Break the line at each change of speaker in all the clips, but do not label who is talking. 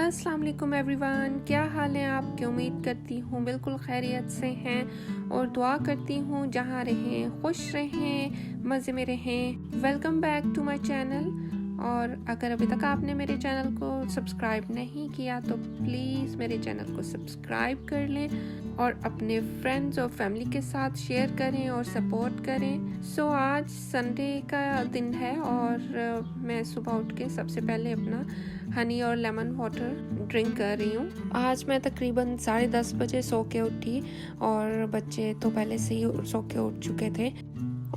अस्सलाम वालेकुम एवरीवन, क्या हाल है आपके। उम्मीद करती हूँ बिल्कुल खैरियत से हैं और दुआ करती हूँ जहाँ रहें खुश रहें, मज़े में रहें। Welcome back to my channel. और अगर अभी तक आपने मेरे चैनल को सब्सक्राइब नहीं किया तो प्लीज़ मेरे चैनल को सब्सक्राइब कर लें और अपने फ्रेंड्स और फैमिली के साथ शेयर करें और सपोर्ट करें। सो आज संडे का दिन है और मैं सुबह उठ के सबसे पहले अपना हनी और लेमन वाटर ड्रिंक कर रही हूँ। आज मैं तकरीबन 10:30 बजे सो के उठी और बच्चे तो पहले से ही सो के उठ चुके थे।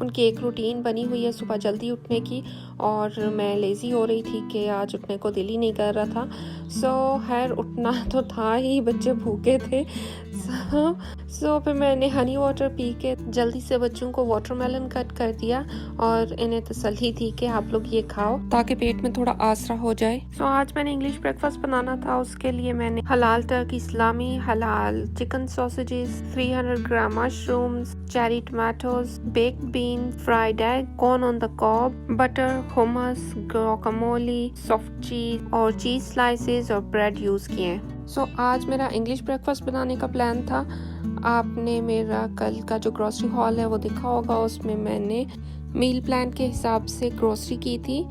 उनकी एक रूटीन बनी हुई है सुबह जल्दी उठने की और मैं लेज़ी हो रही थी कि आज उठने को दिल ही नहीं कर रहा था। खैर उठना तो था ही, बच्चे भूखे थे। फिर मैंने हनी वाटर पी के जल्दी से बच्चों को वाटरमेलन कट कर दिया और इन्हें तसल्ली थी कि आप लोग ये खाओ ताकि पेट में थोड़ा आसरा हो जाए। आज मैंने इंग्लिश ब्रेकफास्ट बनाना था। उसके लिए मैंने हलाल टर्की सलामी, हलाल chicken sausages, 300 gram mushrooms, cherry tomatoes, baked bean, fried egg, corn on the cob, butter, hummus, guacamole, soft cheese और चीज स्लाइसेस और ब्रेड यूज किए। आज मेरा इंग्लिश ब्रेकफास्ट बनाने का प्लान था। आपने मेरा कल का जो ग्रोसरी हॉल है वो देखा होगा, उसमें मैंने मील प्लान के हिसाब से ग्रोसरी की थी।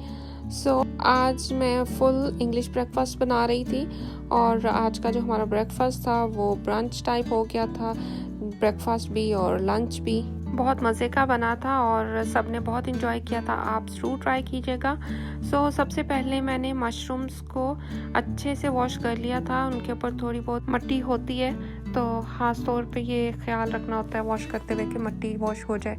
आज मैं फुल इंग्लिश ब्रेकफास्ट बना रही थी और आज का जो हमारा ब्रेकफास्ट था वो ब्रंच टाइप हो गया था, ब्रेकफास्ट भी और लंच भी। बहुत मज़े का बना था और सबने बहुत इंजॉय किया था। आप ज़रूर ट्राई कीजिएगा। सबसे पहले मैंने मशरूम्स को अच्छे से वॉश कर लिया था। उनके ऊपर थोड़ी बहुत मिट्टी होती है तो ख़ास तौर पे ये ख्याल रखना होता है वॉश करते हुए कि मिट्टी वॉश हो जाए।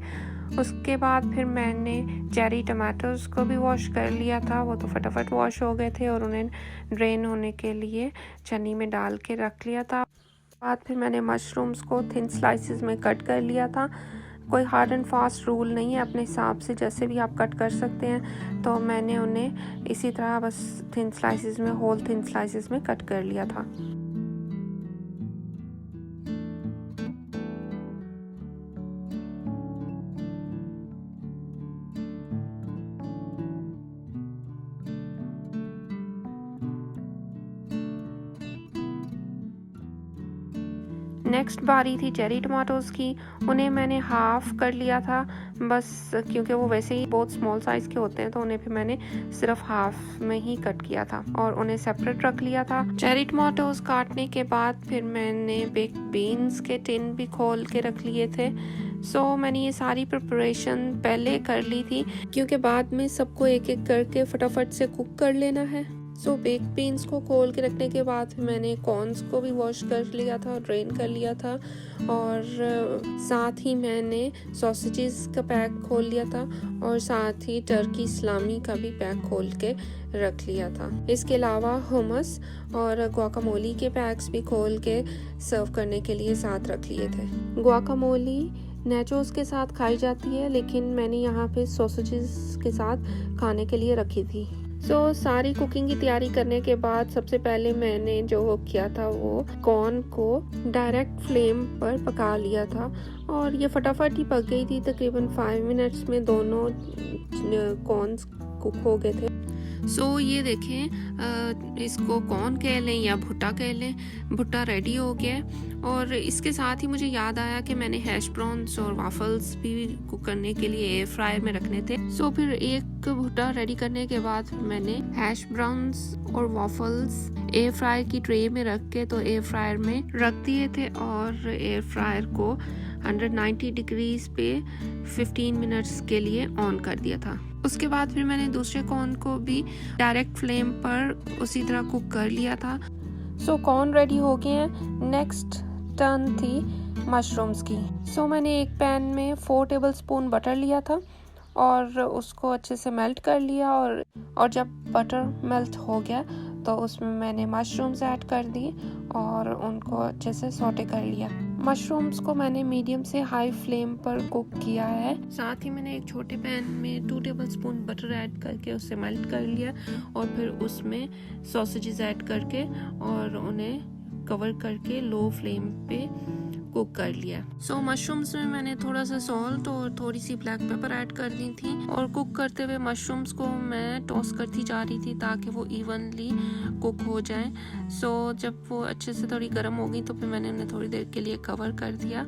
उसके बाद फिर मैंने चेरी टमाटोज़ को भी वॉश कर लिया था। वो तो फटाफट वॉश हो गए थे और उन्हें ड्रेन होने के लिए छन्नी में डाल के रख लिया था। बाद फिर मैंने मशरूम्स को थिन स्लाइसेस में कट कर लिया था। कोई हार्ड एंड फास्ट रूल नहीं है, अपने हिसाब से जैसे भी आप कट कर सकते हैं। तो मैंने उन्हें इसी तरह बस थिन स्लाइसेस में, होल थिन स्लाइसेस में कट कर लिया था। नेक्स्ट बारी थी चेरी टमाटोज़ की। उन्हें मैंने हाफ कर लिया था बस, क्योंकि वो वैसे ही बहुत स्मॉल साइज़ के होते हैं तो उन्हें फिर मैंने सिर्फ हाफ में ही कट किया था और उन्हें सेपरेट रख लिया था। चेरी टमाटोज़ काटने के बाद फिर मैंने बेक्ड बीन्स के टिन भी खोल के रख लिए थे। मैंने ये सारी प्रिपरेशन पहले कर ली थी क्योंकि बाद में सबको एक एक करके फटाफट से कुक कर लेना है। बेक्ड बीन्स को खोल के रखने के बाद मैंने कॉर्न्स को भी वॉश कर लिया था, ड्रेन कर लिया था और साथ ही मैंने सॉसेजेस का पैक खोल लिया था और साथ ही टर्की सलामी का भी पैक खोल के रख लिया था। इसके अलावा hummus और गुआकामोली के पैक्स भी खोल के सर्व करने के लिए साथ रख लिए थे। गुआकामोली नेचोस के साथ खाई जाती है लेकिन मैंने यहाँ पे सॉसेजेस के साथ खाने के लिए रखी थी। सारी कुकिंग की तैयारी करने के बाद सबसे पहले मैंने जो किया था वो कॉर्न को डायरेक्ट फ्लेम पर पका लिया था और ये फटाफट ही पक गई थी। तकरीबन 5 मिनट्स में दोनों कॉर्न्स कुक हो गए थे। ये देखें, इसको कॉर्न कह लें या भुट्टा कह लें, भुट्टा रेडी हो गया। और इसके साथ ही मुझे याद आया कि मैंने हैश ब्राउन्स और वाफल्स भी कुक करने के लिए एयर फ्रायर में रखने थे। फिर एक भुट्टा रेडी करने के बाद मैंने हैश ब्राउन्स और वाफल्स एयर फ्रायर की ट्रे में रख के तो एयर फ्रायर में रख दिए थे और एयर फ्रायर को 190 डिग्रीज पे 15 मिनट्स के लिए ऑन कर दिया था। उसके बाद फिर मैंने दूसरे कॉर्न को भी डायरेक्ट फ्लेम पर उसी तरह कुक कर लिया था। कॉर्न रेडी हो गए हैं। नेक्स्ट टर्न थी मशरूम्स की। मैंने एक पैन में 4 टेबलस्पून बटर लिया था और उसको अच्छे से मेल्ट कर लिया और जब बटर मेल्ट हो गया तो उसमें मैंने मशरूम्स ऐड कर दिए और उनको अच्छे से सौटे कर लिया। मशरूम्स को मैंने मीडियम से हाई फ्लेम पर कुक किया है। साथ ही मैंने एक छोटे पैन में 2 टेबलस्पून बटर ऐड करके उसे मेल्ट कर लिया और फिर उसमें सॉसेजेस ऐड करके और उन्हें कवर करके लो फ्लेम पे कुक कर लिया। सो मशरूम्स में मैंने थोड़ा सा सॉल्ट और थोड़ी सी ब्लैक पेपर ऐड कर दी थी और कुक करते हुए मशरूम्स को मैं टॉस करती जा रही थी ताकि वो इवनली कुक हो जाए। सो जब वो अच्छे से थोड़ी गर्म हो गई तो फिर मैंने उन्हें थोड़ी देर के लिए कवर कर दिया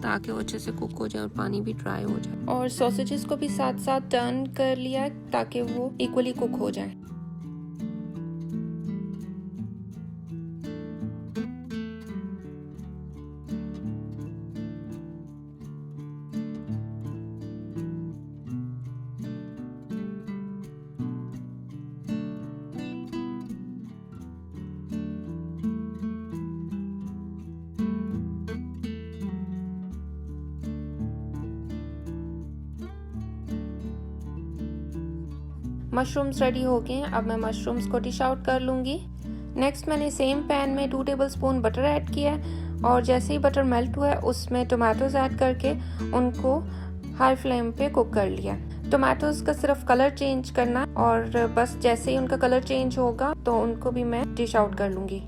ताकि वो अच्छे से कुक हो जाए और पानी भी ड्राई हो जाए, और सॉसेजेस को भी साथ साथ टर्न कर लिया ताकि वो इक्वली कुक हो जाए। मशरूम्स रेडी हो गए हैं। अब मैं मशरूम्स को डिश आउट कर लूँगी। नेक्स्ट मैंने सेम पैन में 2 टेबलस्पून बटर ऐड किया है और जैसे ही बटर मेल्ट हुआ है उसमें टोमेटोज ऐड करके उनको हाई फ्लेम पे कुक कर लिया। टोमेटोज का सिर्फ कलर चेंज करना और बस जैसे ही उनका कलर चेंज होगा तो उनको भी मैं डिश आउट कर लूँगी।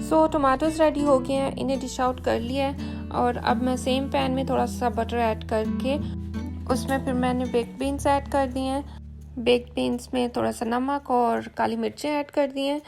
सो टोमेटोज़ रेडी हो गए हैं, इन्हें डिश आउट कर लिया है और अब मैं सेम पैन में थोड़ा सा बटर ऐड करके उसमें फिर मैंने बेक्ड बीन्स ऐड कर दिए हैं। बेक्ड बीन्स में थोड़ा सा नमक और काली मिर्चें ऐड कर दी हैं।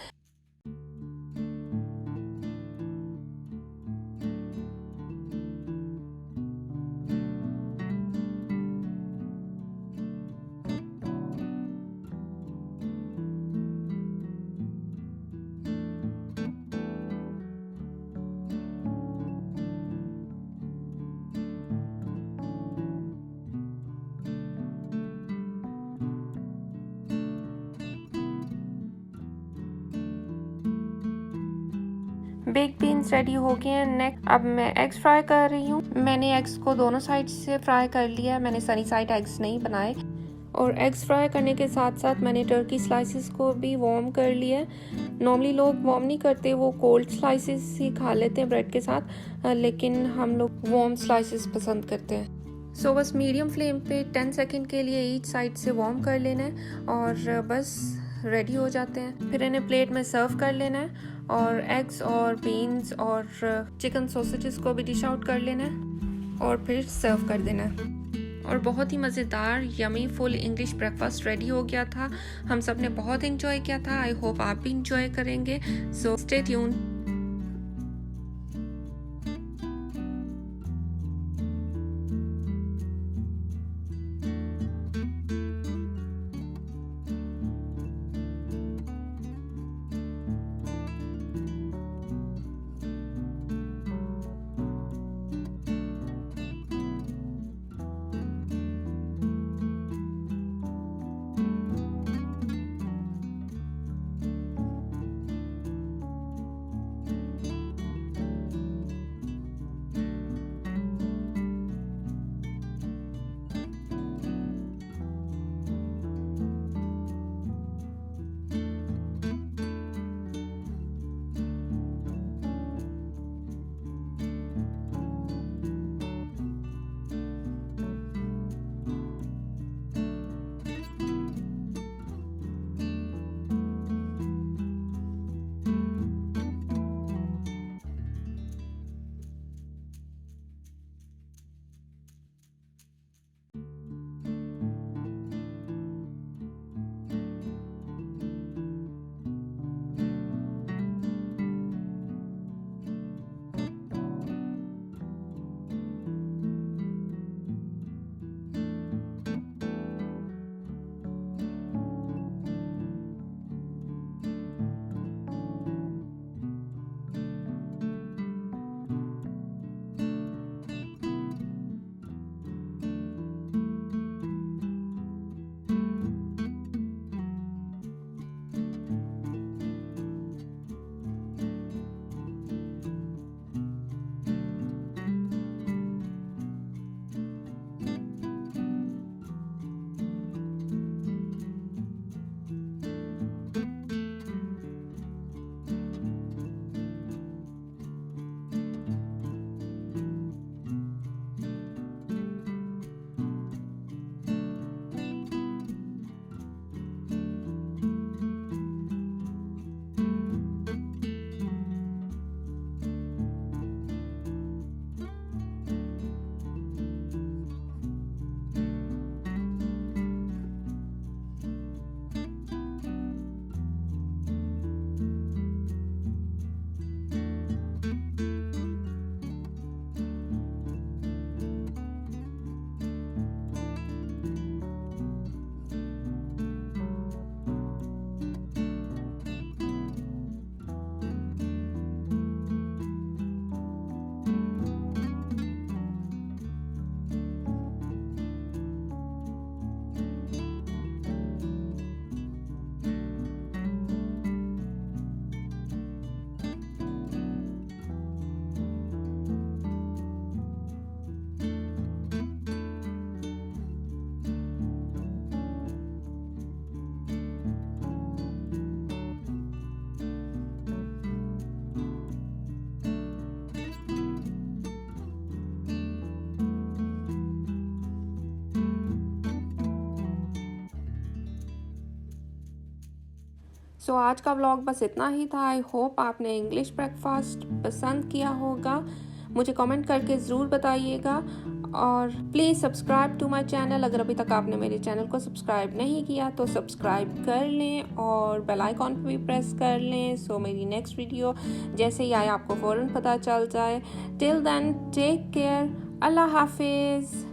बेक बीन्स रेडी हो गए हैं। नेक्स्ट अब मैं एग्स फ्राई कर रही हूँ। मैंने एग्स को दोनों साइड से फ्राई कर लिया। मैंने सनी साइड एग्स नहीं बनाए। और एग्स फ्राई करने के साथ साथ मैंने टर्की स्लाइसेस को भी वार्म कर लिया। नॉर्मली लोग वार्म नहीं करते, वो कोल्ड स्लाइसेस ही खा लेते हैं ब्रेड के साथ, लेकिन हम लोग वार्म स्लाइसेस पसंद करते हैं। सो बस मीडियम फ्लेम पे 10 सेकंड के लिए ईच साइड से वार्म कर लेना है और बस रेडी हो जाते हैं। फिर इन्हें प्लेट में सर्व कर लेना है और एग्स और बीन्स और चिकन सॉसेजेस को भी डिश आउट कर लेना है और फिर सर्व कर देना है। और बहुत ही मज़ेदार yummy full English breakfast ready हो गया था। हम सब ने बहुत एंजॉय किया था। आई होप आप भी इंजॉय करेंगे। So stay tuned. सो आज का व्लॉग बस इतना ही था। आई होप आपने इंग्लिश ब्रेकफास्ट पसंद किया होगा। मुझे कमेंट करके ज़रूर बताइएगा और please subscribe to my channel. अगर अभी तक आपने मेरे चैनल को सब्सक्राइब नहीं किया तो सब्सक्राइब कर लें और बेल आइकॉन पे भी प्रेस कर लें, सो मेरी नेक्स्ट वीडियो जैसे ही आए आपको फ़ौरन पता चल जाए। टिल देन टेक केयर, अल्लाह हाफिज़।